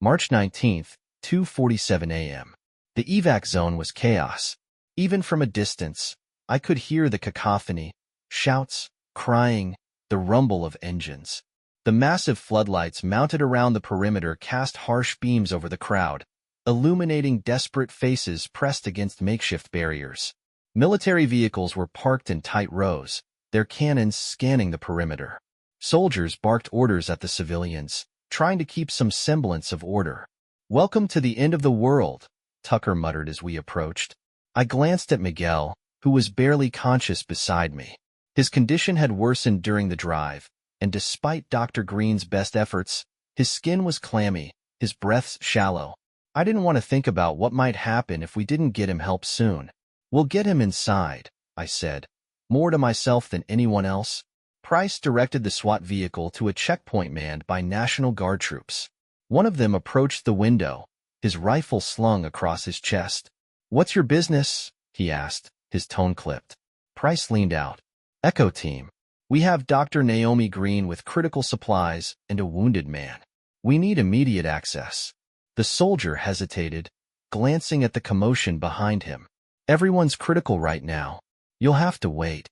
March 19th, 2:47 a.m. The evac zone was chaos. Even from a distance, I could hear the cacophony, shouts, crying, the rumble of engines. The massive floodlights mounted around the perimeter cast harsh beams over the crowd, illuminating desperate faces pressed against makeshift barriers. Military vehicles were parked in tight rows, their cannons scanning the perimeter. Soldiers barked orders at the civilians, trying to keep some semblance of order. "Welcome to the end of the world," Tucker muttered as we approached. I glanced at Miguel, who was barely conscious beside me. His condition had worsened during the drive, and despite Dr. Green's best efforts, his skin was clammy, his breaths shallow. I didn't want to think about what might happen if we didn't get him help soon. "We'll get him inside," I said, more to myself than anyone else. Price directed the SWAT vehicle to a checkpoint manned by National Guard troops. One of them approached the window, his rifle slung across his chest. "What's your business?" he asked, his tone clipped. Price leaned out. "Echo Team. We have Dr. Naomi Green with critical supplies and a wounded man. We need immediate access." The soldier hesitated, glancing at the commotion behind him. "Everyone's critical right now. You'll have to wait."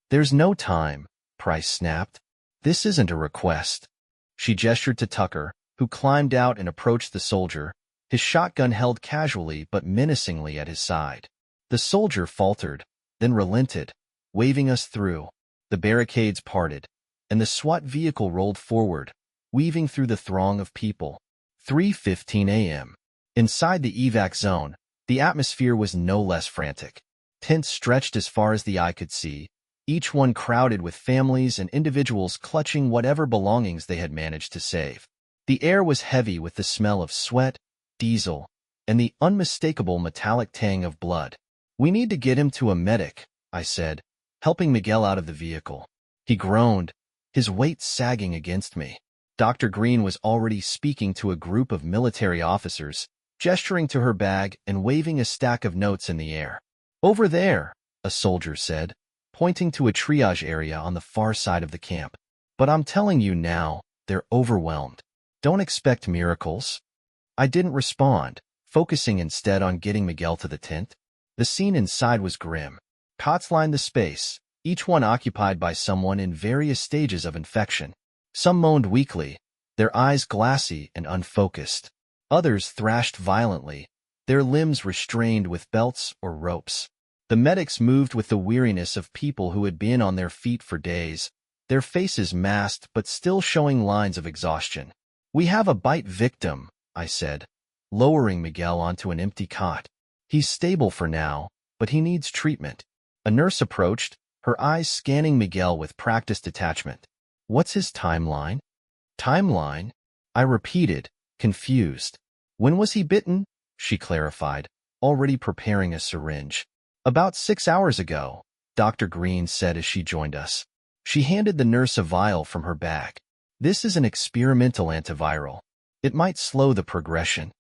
"There's no time," Price snapped. "This isn't a request." She gestured to Tucker, who climbed out and approached the soldier, his shotgun held casually but menacingly at his side. The soldier faltered, then relented, waving us through. The barricades parted, and the SWAT vehicle rolled forward, weaving through the throng of people. 3:15 a.m. Inside the evac zone, the atmosphere was no less frantic. Tents stretched as far as the eye could see, each one crowded with families and individuals clutching whatever belongings they had managed to save. The air was heavy with the smell of sweat, diesel, and the unmistakable metallic tang of blood. "We need to get him to a medic," I said, helping Miguel out of the vehicle. He groaned, his weight sagging against me. Dr. Green was already speaking to a group of military officers, gesturing to her bag and waving a stack of notes in the air. "Over there," a soldier said, pointing to a triage area on the far side of the camp. "But I'm telling you now, they're overwhelmed. Don't expect miracles." I didn't respond, focusing instead on getting Miguel to the tent. The scene inside was grim. Cots lined the space, each one occupied by someone in various stages of infection. Some moaned weakly, their eyes glassy and unfocused. Others thrashed violently, their limbs restrained with belts or ropes. The medics moved with the weariness of people who had been on their feet for days, their faces masked but still showing lines of exhaustion. "We have a bite victim," I said, lowering Miguel onto an empty cot. "He's stable for now, but he needs treatment." A nurse approached, her eyes scanning Miguel with practiced detachment. "What's his timeline?" "Timeline?" I repeated, confused. "When was he bitten?" she clarified, already preparing a syringe. "About 6 hours ago," Dr. Green said as she joined us. She handed the nurse a vial from her bag. "This is an experimental antiviral. It might slow the progression."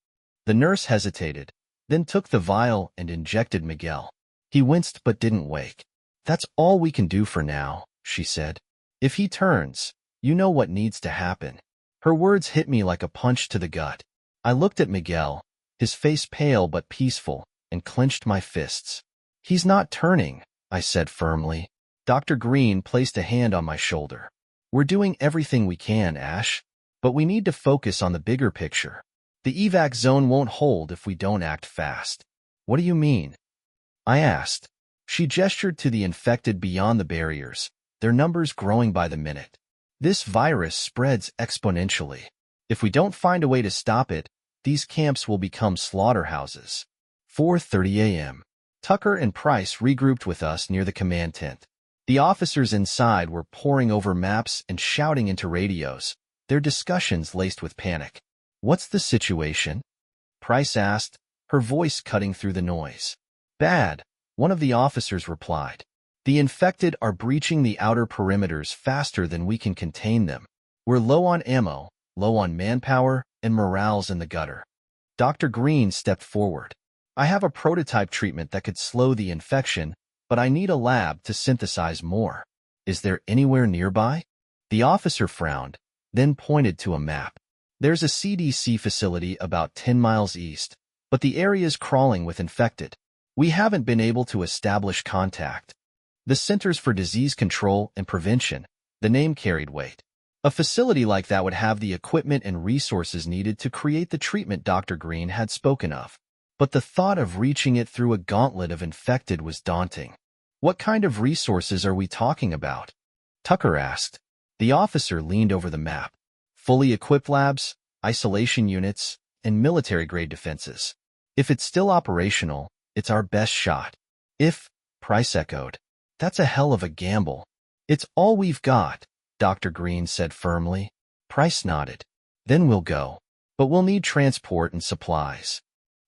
The nurse hesitated, then took the vial and injected Miguel. He winced but didn't wake. "That's all we can do for now," she said. "If he turns, you know what needs to happen." Her words hit me like a punch to the gut. I looked at Miguel, his face pale but peaceful, and clenched my fists. "He's not turning," I said firmly. Dr. Green placed a hand on my shoulder. "We're doing everything we can, Ash, but we need to focus on the bigger picture. The evac zone won't hold if we don't act fast." "What do you mean?" I asked. She gestured to the infected beyond the barriers, their numbers growing by the minute. "This virus spreads exponentially. If we don't find a way to stop it, these camps will become slaughterhouses." 4:30 a.m. Tucker and Price regrouped with us near the command tent. The officers inside were poring over maps and shouting into radios, their discussions laced with panic. "What's the situation?" Price asked, her voice cutting through the noise. "Bad," one of the officers replied. "The infected are breaching the outer perimeters faster than we can contain them. We're low on ammo, low on manpower, and morale's in the gutter." Dr. Green stepped forward. "I have a prototype treatment that could slow the infection, but I need a lab to synthesize more. Is there anywhere nearby?" The officer frowned, then pointed to a map. There's a CDC facility about 10 miles east, but the area's crawling with infected. We haven't been able to establish contact. The Centers for Disease Control and Prevention, the name carried weight. A facility like that would have the equipment and resources needed to create the treatment Dr. Green had spoken of. But the thought of reaching it through a gauntlet of infected was daunting. What kind of resources are we talking about? Tucker asked. The officer leaned over the map. Fully equipped labs, isolation units, and military-grade defenses. If it's still operational, it's our best shot. If, Price echoed. That's a hell of a gamble. It's all we've got, Dr. Green said firmly. Price nodded. Then we'll go. But we'll need transport and supplies.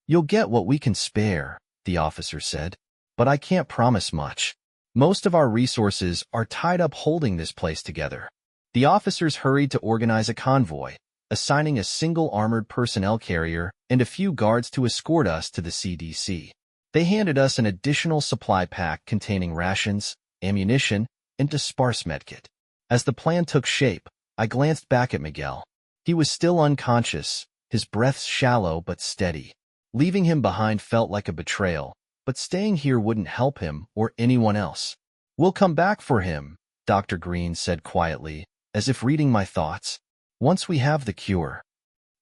You'll get what we can spare, the officer said. But I can't promise much. Most of our resources are tied up holding this place together. The officers hurried to organize a convoy, assigning a single armored personnel carrier and a few guards to escort us to the CDC. They handed us an additional supply pack containing rations, ammunition, and a sparse medkit. As the plan took shape, I glanced back at Miguel. He was still unconscious, his breath shallow but steady. Leaving him behind felt like a betrayal, but staying here wouldn't help him or anyone else. We'll come back for him, Dr. Green said quietly, as if reading my thoughts. Once we have the cure.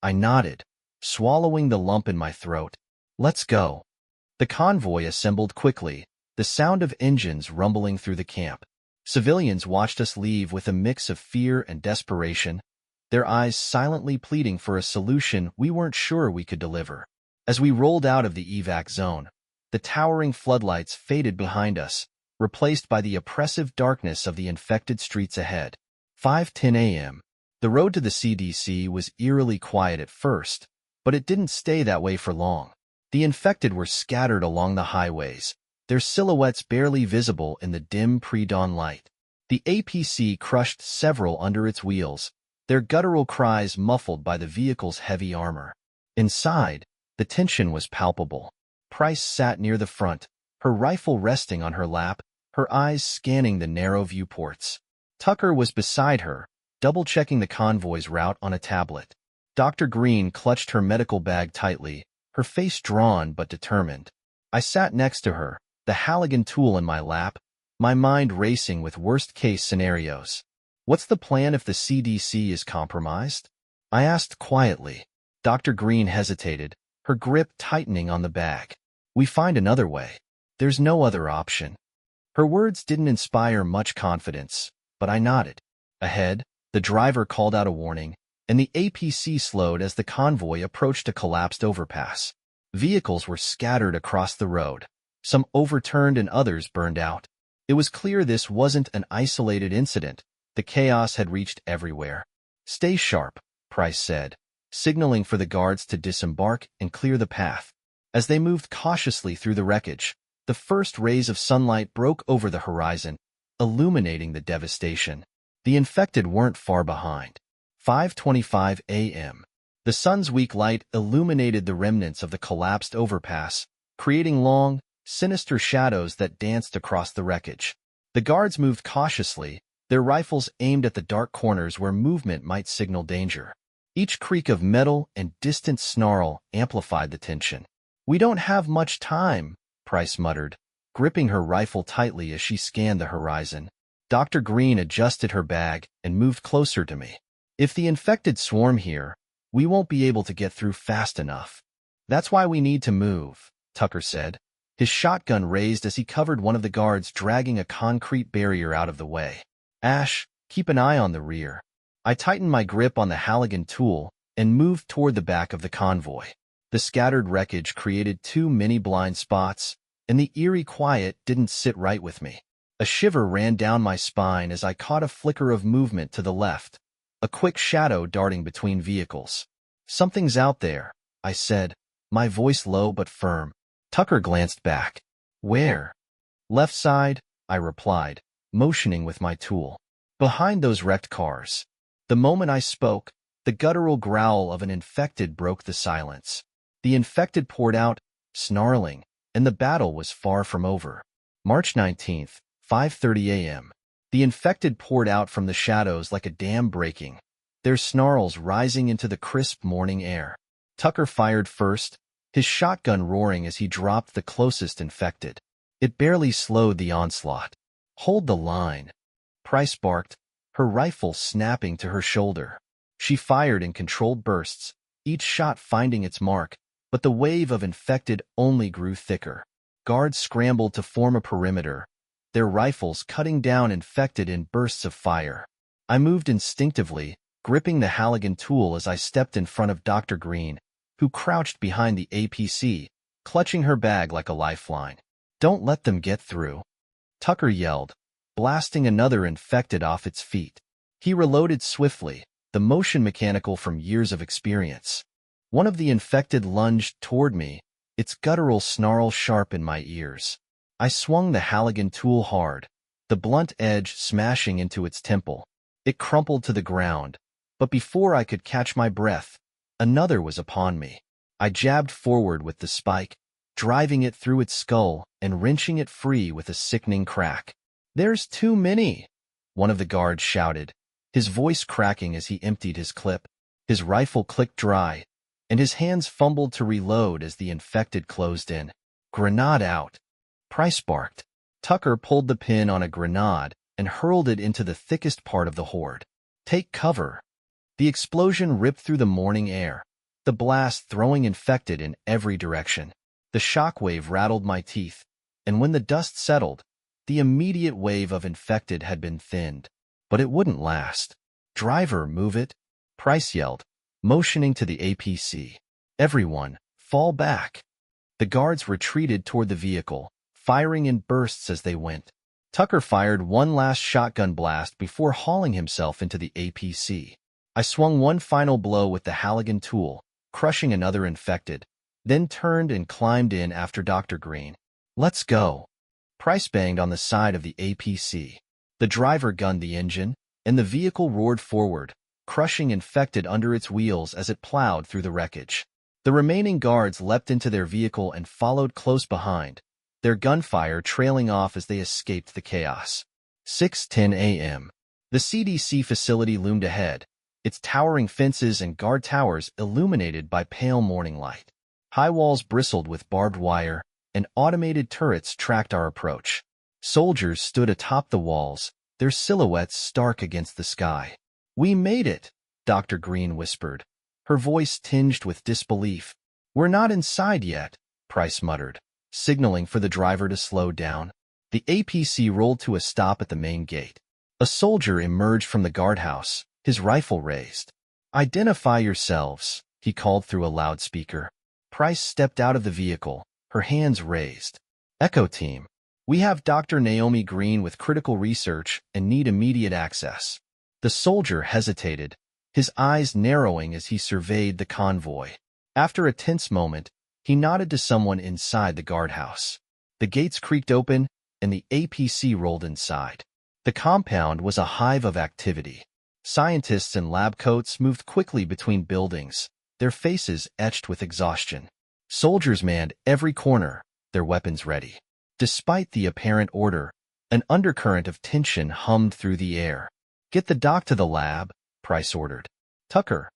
I nodded, swallowing the lump in my throat. Let's go. The convoy assembled quickly, the sound of engines rumbling through the camp. Civilians watched us leave with a mix of fear and desperation, their eyes silently pleading for a solution we weren't sure we could deliver. As we rolled out of the evac zone, the towering floodlights faded behind us, replaced by the oppressive darkness of the infected streets ahead. 5:10 a.m. The road to the CDC was eerily quiet at first, but it didn't stay that way for long. The infected were scattered along the highways, their silhouettes barely visible in the dim pre-dawn light. The APC crushed several under its wheels, their guttural cries muffled by the vehicle's heavy armor. Inside, the tension was palpable. Price sat near the front, her rifle resting on her lap, her eyes scanning the narrow viewports. Tucker was beside her, double-checking the convoy's route on a tablet. Dr. Green clutched her medical bag tightly, her face drawn but determined. I sat next to her, the Halligan tool in my lap, my mind racing with worst-case scenarios. What's the plan if the CDC is compromised? I asked quietly. Dr. Green hesitated, her grip tightening on the bag. We find another way. There's no other option. Her words didn't inspire much confidence, but I nodded. Ahead, the driver called out a warning, and the APC slowed as the convoy approached a collapsed overpass. Vehicles were scattered across the road, some overturned and others burned out. It was clear this wasn't an isolated incident. The chaos had reached everywhere. Stay sharp, Price said, signaling for the guards to disembark and clear the path. As they moved cautiously through the wreckage, the first rays of sunlight broke over the horizon, illuminating the devastation. The infected weren't far behind. 5:25 a.m. The sun's weak light illuminated the remnants of the collapsed overpass, creating long, sinister shadows that danced across the wreckage. The guards moved cautiously, their rifles aimed at the dark corners where movement might signal danger. Each creak of metal and distant snarl amplified the tension. We don't have much time, Price muttered, gripping her rifle tightly as she scanned the horizon. Dr. Green adjusted her bag and moved closer to me. If the infected swarm here, we won't be able to get through fast enough. That's why we need to move, Tucker said, his shotgun raised as he covered one of the guards dragging a concrete barrier out of the way. Ash, keep an eye on the rear. I tightened my grip on the Halligan tool and moved toward the back of the convoy. The scattered wreckage created too many blind spots, and the eerie quiet didn't sit right with me. A shiver ran down my spine as I caught a flicker of movement to the left, a quick shadow darting between vehicles. Something's out there, I said, my voice low but firm. Tucker glanced back. Where? Left side, I replied, motioning with my tool. Behind those wrecked cars. The moment I spoke, the guttural growl of an infected broke the silence. The infected poured out, snarling, and the battle was far from over. March 19th, 5:30 a.m. The infected poured out from the shadows like a dam breaking. their snarls rising into the crisp morning air. Tucker fired first, his shotgun roaring as he dropped the closest infected. It barely slowed the onslaught. "Hold the line," Price barked, her rifle snapping to her shoulder. She fired in controlled bursts, each shot finding its mark, but the wave of infected only grew thicker. Guards scrambled to form a perimeter, their rifles cutting down infected in bursts of fire. I moved instinctively, gripping the Halligan tool as I stepped in front of Dr. Green, who crouched behind the APC, clutching her bag like a lifeline. "Don't let them get through," Tucker yelled, blasting another infected off its feet. He reloaded swiftly, the motion mechanical from years of experience. One of the infected lunged toward me, its guttural snarl sharp in my ears. I swung the Halligan tool hard, the blunt edge smashing into its temple. It crumpled to the ground, but before I could catch my breath, another was upon me. I jabbed forward with the spike, driving it through its skull and wrenching it free with a sickening crack. "There's too many," one of the guards shouted, his voice cracking as he emptied his clip. His rifle clicked dry, and his hands fumbled to reload as the infected closed in. "Grenade out," Price barked. Tucker pulled the pin on a grenade and hurled it into the thickest part of the horde. "Take cover." The explosion ripped through the morning air, the blast throwing infected in every direction. The shockwave rattled my teeth, and when the dust settled, the immediate wave of infected had been thinned. But it wouldn't last. "Driver, move it," Price yelled, motioning to the APC. "Everyone, fall back." The guards retreated toward the vehicle, firing in bursts as they went. Tucker fired one last shotgun blast before hauling himself into the APC. I swung one final blow with the Halligan tool, crushing another infected, then turned and climbed in after Dr. Green. "Let's go." Price banged on the side of the APC. The driver gunned the engine, and the vehicle roared forward, crushing infected under its wheels as it plowed through the wreckage. The remaining guards leapt into their vehicle and followed close behind, their gunfire trailing off as they escaped the chaos. 6:10 a.m. The CDC facility loomed ahead, its towering fences and guard towers illuminated by pale morning light. High walls bristled with barbed wire, and automated turrets tracked our approach. Soldiers stood atop the walls, their silhouettes stark against the sky. "We made it," Dr. Green whispered, her voice tinged with disbelief. "We're not inside yet," Price muttered, signaling for the driver to slow down. The APC rolled to a stop at the main gate. A soldier emerged from the guardhouse, his rifle raised. "Identify yourselves," he called through a loudspeaker. Price stepped out of the vehicle, her hands raised. "Echo Team, we have Dr. Naomi Green with critical research and need immediate access." The soldier hesitated, his eyes narrowing as he surveyed the convoy. After a tense moment, he nodded to someone inside the guardhouse. The gates creaked open, and the APC rolled inside. The compound was a hive of activity. Scientists in lab coats moved quickly between buildings, their faces etched with exhaustion. Soldiers manned every corner, their weapons ready. Despite the apparent order, an undercurrent of tension hummed through the air. "Get the doc to the lab," Price ordered. "Tucker,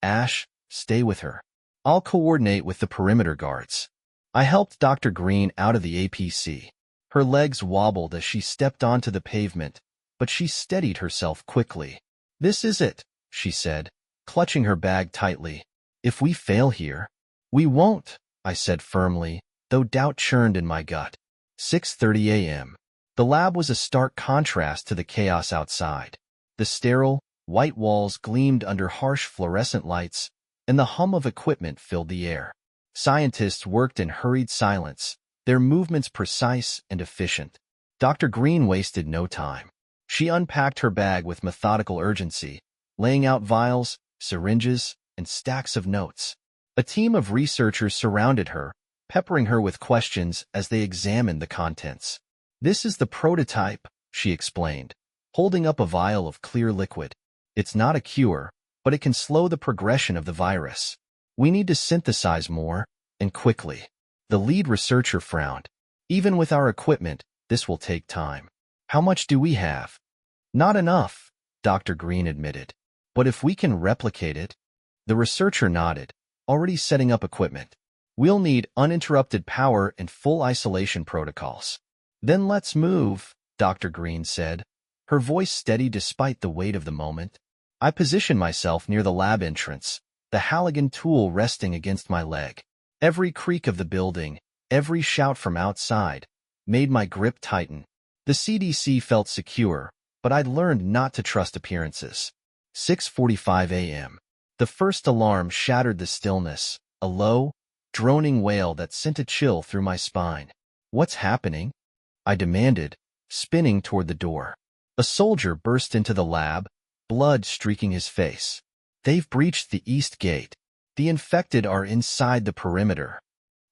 Ash, stay with her. I'll coordinate with the perimeter guards." I helped Dr. Green out of the APC. Her legs wobbled as she stepped onto the pavement, but she steadied herself quickly. "This is it," she said, clutching her bag tightly. "If we fail here—" "We won't," I said firmly, though doubt churned in my gut. 6:30 a.m. The lab was a stark contrast to the chaos outside. The sterile, white walls gleamed under harsh fluorescent lights, and the hum of equipment filled the air. Scientists worked in hurried silence, their movements precise and efficient. Dr. Green wasted no time. She unpacked her bag with methodical urgency, laying out vials, syringes, and stacks of notes. A team of researchers surrounded her, peppering her with questions as they examined the contents. "This is the prototype," she explained, holding up a vial of clear liquid. "It's not a cure, but it can slow the progression of the virus. We need to synthesize more, and quickly." The lead researcher frowned. "Even with our equipment, this will take time. How much do we have?" "Not enough," Dr. Green admitted. But if we can replicate it, the researcher nodded, already setting up equipment. We'll need uninterrupted power and full isolation protocols. Then let's move, Dr. Green said, her voice steady despite the weight of the moment. I positioned myself near the lab entrance, the Halligan tool resting against my leg. Every creak of the building, every shout from outside, made my grip tighten. The CDC felt secure, but I'd learned not to trust appearances. 6:45 a.m. The first alarm shattered the stillness, a low, droning wail that sent a chill through my spine. What's happening? I demanded, spinning toward the door. A soldier burst into the lab, blood streaking his face. They've breached the east gate. The infected are inside the perimeter.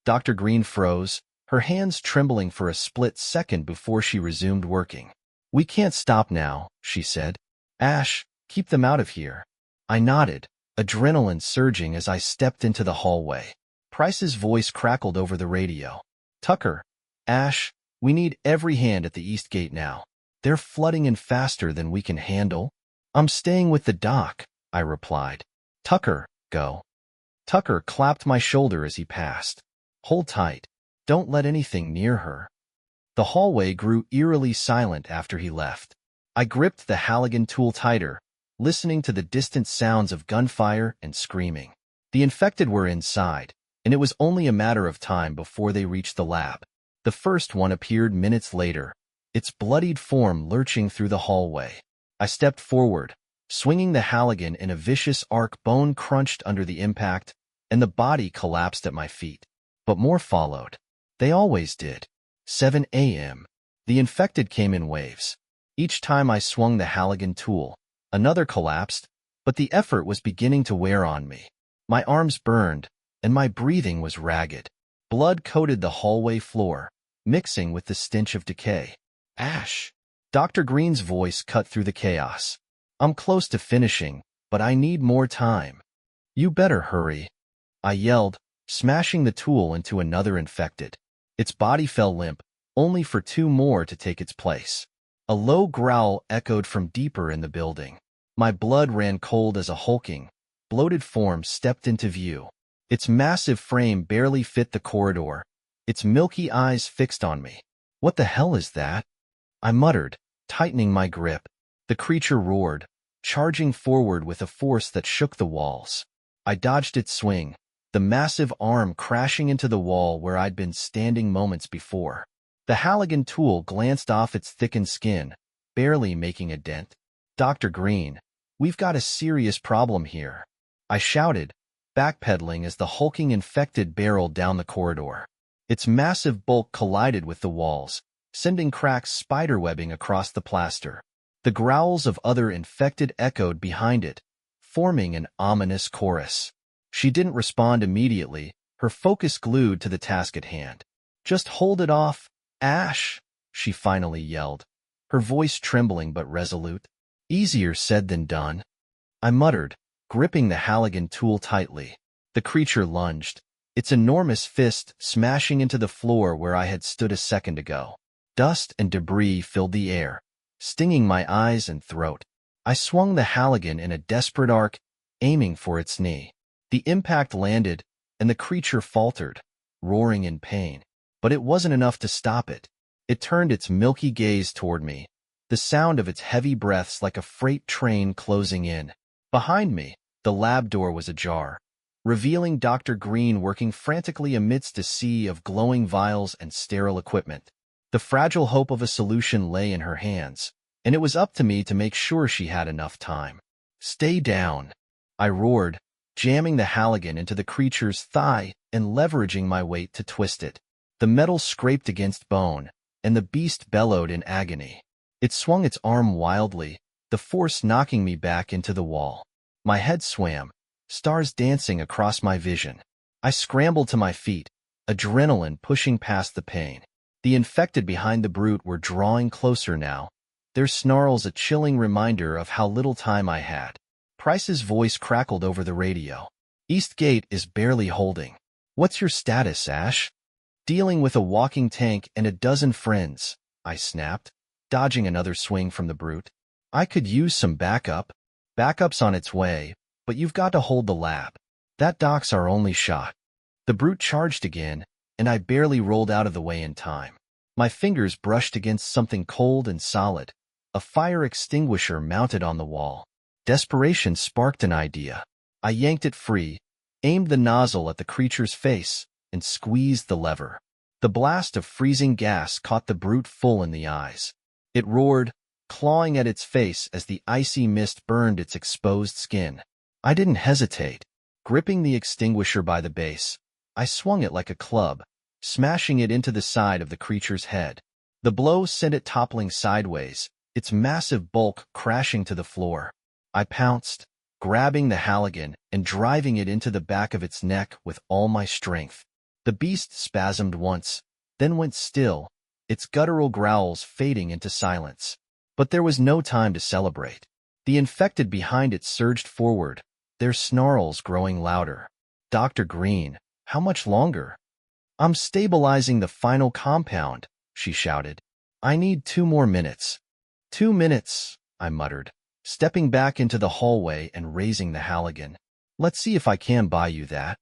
Dr. Green froze, her hands trembling for a split second before she resumed working. We can't stop now, she said. Ash, keep them out of here. I nodded, adrenaline surging as I stepped into the hallway. Price's voice crackled over the radio. Tucker, Ash, we need every hand at the east gate now. They're flooding in faster than we can handle. I'm staying with the doc, I replied. Tucker, go. Tucker clapped my shoulder as he passed. Hold tight. Don't let anything near her. The hallway grew eerily silent after he left. I gripped the Halligan tool tighter, listening to the distant sounds of gunfire and screaming. The infected were inside, and it was only a matter of time before they reached the lab. The first one appeared minutes later, its bloodied form lurching through the hallway. I stepped forward, swinging the Halligan in a vicious arc. Bone crunched under the impact, and the body collapsed at my feet. But more followed. They always did. 7 a.m. The infected came in waves. Each time I swung the Halligan tool, another collapsed, but the effort was beginning to wear on me. My arms burned, and my breathing was ragged. Blood coated the hallway floor, mixing with the stench of decay. Ash! Dr. Green's voice cut through the chaos. I'm close to finishing, but I need more time. You better hurry, I yelled, smashing the tool into another infected. Its body fell limp, only for two more to take its place. A low growl echoed from deeper in the building. My blood ran cold as a hulking, bloated form stepped into view. Its massive frame barely fit the corridor, its milky eyes fixed on me. What the hell is that? I muttered, tightening my grip. The creature roared, charging forward with a force that shook the walls. I dodged its swing, the massive arm crashing into the wall where I'd been standing moments before. The Halligan tool glanced off its thickened skin, barely making a dent. Dr. Green, we've got a serious problem here, I shouted, backpedaling as the hulking infected barreled down the corridor. Its massive bulk collided with the walls, sending cracks spiderwebbing across the plaster. The growls of other infected echoed behind it, forming an ominous chorus. She didn't respond immediately, her focus glued to the task at hand. Just hold it off, Ash, she finally yelled, her voice trembling but resolute. Easier said than done, I muttered, gripping the Halligan tool tightly. The creature lunged, its enormous fist smashing into the floor where I had stood a second ago. Dust and debris filled the air, stinging my eyes and throat. I swung the Halligan in a desperate arc, aiming for its knee. The impact landed, and the creature faltered, roaring in pain. But it wasn't enough to stop it. It turned its milky gaze toward me, the sound of its heavy breaths like a freight train closing in. Behind me, the lab door was ajar, revealing Dr. Green working frantically amidst a sea of glowing vials and sterile equipment. The fragile hope of a solution lay in her hands, and it was up to me to make sure she had enough time. Stay down, I roared, jamming the Halligan into the creature's thigh and leveraging my weight to twist it. The metal scraped against bone, and the beast bellowed in agony. It swung its arm wildly, the force knocking me back into the wall. My head swam, stars dancing across my vision. I scrambled to my feet, adrenaline pushing past the pain. The infected behind the brute were drawing closer now, their snarls a chilling reminder of how little time I had. Price's voice crackled over the radio. East Gate is barely holding. What's your status, Ash? Dealing with a walking tank and a dozen friends, I snapped, dodging another swing from the brute. I could use some backup. Backup's on its way, but you've got to hold the lab. That doc's our only shot. The brute charged again, and I barely rolled out of the way in time. My fingers brushed against something cold and solid, a fire extinguisher mounted on the wall. Desperation sparked an idea. I yanked it free, aimed the nozzle at the creature's face, and squeezed the lever. The blast of freezing gas caught the brute full in the eyes. It roared, clawing at its face as the icy mist burned its exposed skin. I didn't hesitate. Gripping the extinguisher by the base, I swung it like a club, smashing it into the side of the creature's head. The blow sent it toppling sideways, its massive bulk crashing to the floor. I pounced, grabbing the Halligan and driving it into the back of its neck with all my strength. The beast spasmed once, then went still, its guttural growls fading into silence. But there was no time to celebrate. The infected behind it surged forward, their snarls growing louder. "Dr. Green, how much longer?" "I'm stabilizing the final compound," she shouted. "I need 2 more minutes." 2 minutes, I muttered, stepping back into the hallway and raising the Halligan. "Let's see if I can buy you that."